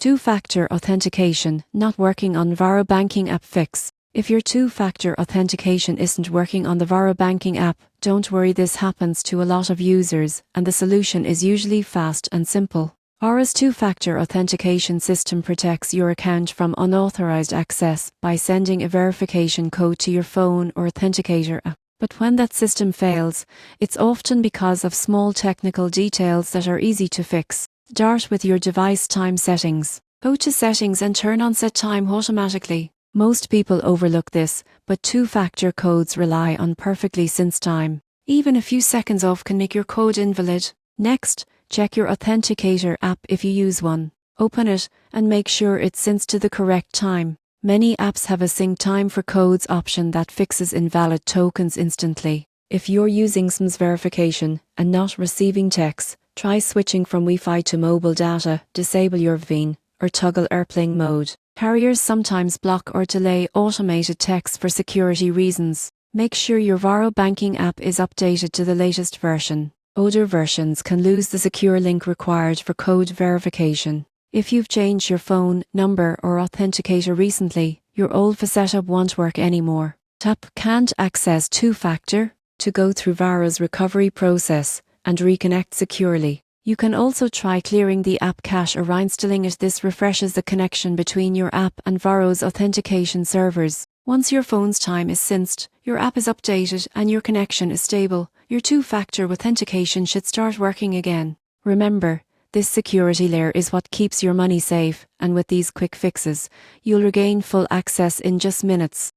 Two-factor authentication not working on Varo Banking App Fix. If your two-factor authentication isn't working on the Varo Banking app, don't worry, this happens to a lot of users, and the solution is usually fast and simple. Varo's two-factor authentication system protects your account from unauthorized access by sending a verification code to your phone or authenticator app. But when that system fails, it's often because of small technical details that are easy to fix. Start with your device time settings. Go to Settings and turn on Set Time automatically. Most people overlook this, but two-factor codes rely on perfectly synced time. Even a few seconds off can make your code invalid. Next, check your authenticator app if you use one. Open it and make sure it syncs to the correct time. Many apps have a sync time for codes option that fixes invalid tokens instantly. If you're using SMS verification and not receiving texts, try switching from Wi-Fi to mobile data, disable your VPN, or toggle airplane mode. Carriers sometimes block or delay automated texts for security reasons. Make sure your Varo Banking app is updated to the latest version. Older versions can lose the secure link required for code verification. If you've changed your phone number or authenticator recently, your old setup won't work anymore. Tap Can't access two-factor to go through Varo's recovery process and reconnect securely. You can also try clearing the app cache or reinstalling it. This refreshes the connection between your app and Varo's authentication servers. Once your phone's time is synced, your app is updated, and your connection is stable, your two-factor authentication should start working again. Remember, this security layer is what keeps your money safe, and with these quick fixes, you'll regain full access in just minutes.